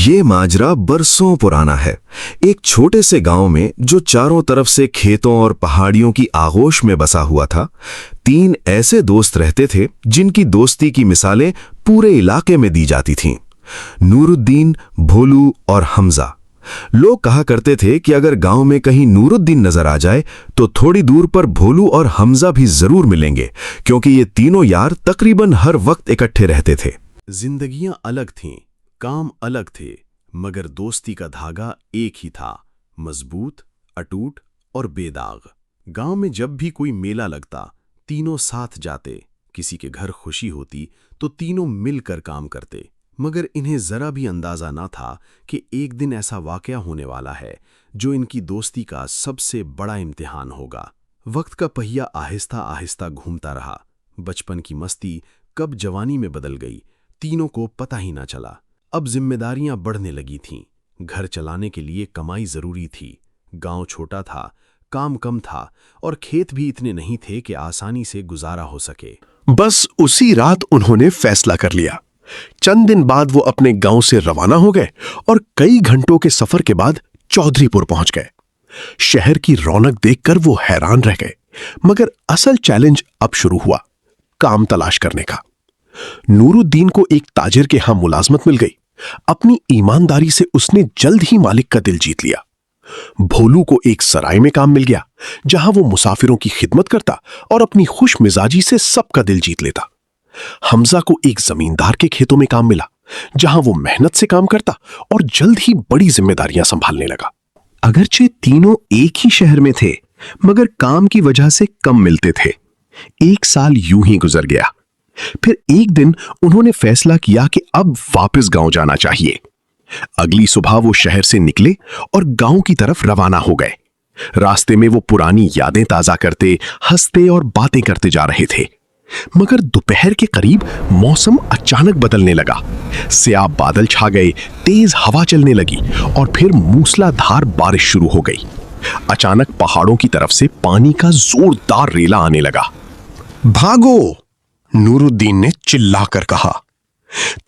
ये माजरा बरसों पुराना है। एक छोटे से गांव में जो चारों तरफ से खेतों और पहाड़ियों की आगोश में बसा हुआ था, 3 ऐसे दोस्त रहते थे जिनकी दोस्ती की मिसालें पूरे इलाके में दी जाती थीं। नूरुद्दीन, भोलू और हमजा। लोग कहा करते थे कि अगर गांव में कहीं नूरुद्दीन नजर आ जाए तो थोड़ी दूर पर भोलू और हमजा भी जरूर मिलेंगे, क्योंकि ये तीनों यार तकरीबन हर वक्त इकट्ठे रहते थे। जिंदगियां अलग थीं, काम अलग थे, मगर दोस्ती का धागा एक ही था, मजबूत, अटूट और बेदाग। गांव में जब भी कोई मेला लगता, तीनों साथ जाते। किसी के घर खुशी होती तो तीनों मिलकर काम करते। मगर इन्हें जरा भी अंदाजा ना था कि एक दिन ऐसा वाकया होने वाला है जो इनकी दोस्ती का सबसे बड़ा इम्तिहान होगा। वक्त का पहिया आहिस्ता आहिस्ता घूमता रहा। बचपन की मस्ती कब जवानी में बदल गई, तीनों को पता ही ना चला। अब जिम्मेदारियां बढ़ने लगी थीं। घर चलाने के लिए कमाई जरूरी थी। गांव छोटा था, काम कम था और खेत भी इतने नहीं थे कि आसानी से गुजारा हो सके। बस उसी रात उन्होंने फैसला कर लिया। चंद दिन बाद वो अपने गांव से रवाना हो गए और कई घंटों के सफर के बाद चौधरीपुर पहुंच गए। शहर की रौनक देखकर वो हैरान रह गए, मगर असल चैलेंज अब शुरू हुआ, काम तलाश करने का। नूरुद्दीन को एक ताजिर के यहां मुलाजमत मिल गई। अपनी ईमानदारी से उसने जल्द ही मालिक का दिल जीत लिया। भोलू को एक सराय में काम मिल गया, जहां वो मुसाफिरों की खिदमत करता और अपनी खुश मिजाजी से सबका दिल जीत लेता। हमजा को एक जमींदार के खेतों में काम मिला, जहां वो मेहनत से काम करता और जल्द ही बड़ी जिम्मेदारियां संभालने लगा। अगरचे तीनों एक ही शहर में थे, मगर काम की वजह से कम मिलते थे। 1 साल यूं ही गुजर गया। फिर एक दिन उन्होंने फैसला किया कि अब वापस गांव जाना चाहिए। अगली सुबह वो शहर से निकले और गांव की तरफ रवाना हो गए। रास्ते में वो पुरानी यादें ताजा करते, हंसते और बातें करते जा रहे थे। मगर दोपहर के करीब मौसम अचानक बदलने लगा। स्याह बादल छा गए, तेज हवा चलने लगी और फिर मूसलाधार बारिश शुरू हो गई। अचानक पहाड़ों की तरफ से पानी का जोरदार रेला आने लगा। भागो! नूरुद्दीन ने चिल्लाकर कहा।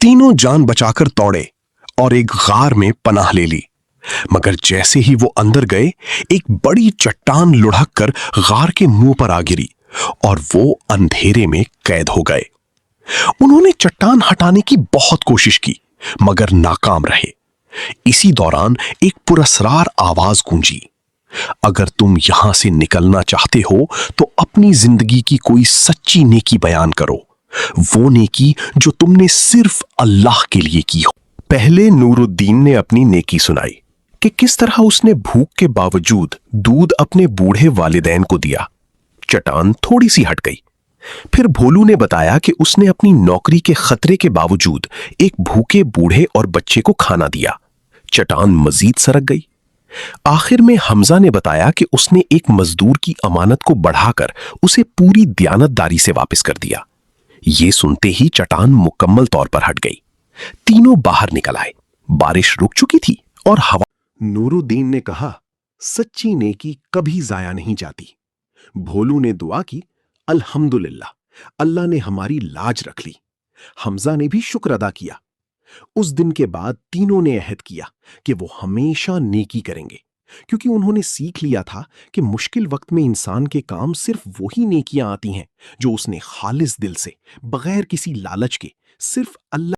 तीनों जान बचाकर दौड़े और एक गार में पनाह ले ली। मगर जैसे ही वो अंदर गए, एक बड़ी चट्टान लुढ़क कर गार के मुंह पर आ गिरी और वो अंधेरे में कैद हो गए। उन्होंने चट्टान हटाने की बहुत कोशिश की, मगर नाकाम रहे। इसी दौरान एक पुरस्रार आवाज गूंजी, अगर तुम यहां से निकलना चाहते हो तो अपनी जिंदगी की कोई सच्ची नेकी बयान करो, वो नेकी जो तुमने सिर्फ अल्लाह के लिए की हो। पहले नूरुद्दीन ने अपनी नेकी सुनाई कि किस तरह उसने भूख के बावजूद दूध अपने बूढ़े वालिदैन को दिया। चट्टान थोड़ी सी हट गई। फिर भोलू ने बताया कि उसने अपनी नौकरी के खतरे के बावजूद एक भूखे बूढ़े और बच्चे को खाना दिया। चट्टान मजीद सरक गई। आखिर में हमजा ने बताया कि उसने एक मजदूर की अमानत को बढ़ाकर उसे पूरी दयानतदारी से वापस कर दिया। ये सुनते ही चट्टान मुकम्मल तौर पर हट गई। तीनों बाहर निकल आए। बारिश रुक चुकी थी और हवा। नूरुद्दीन ने कहा, सच्ची नेकी कभी जाया नहीं जाती। भोलू ने दुआ की, अल्हम्दुलिल्लाह, अल्लाह ने हमारी लाज रख ली। हमजा ने भी शुक्र अदा किया। उस दिन के बाद तीनों ने अहद किया कि वो हमेशा नेकी करेंगे, क्योंकि उन्होंने सीख लिया था कि मुश्किल वक्त में इंसान के काम सिर्फ वही नेकियां आती हैं जो उसने खालिस दिल से, बगैर किसी लालच के, सिर्फ अल्लाह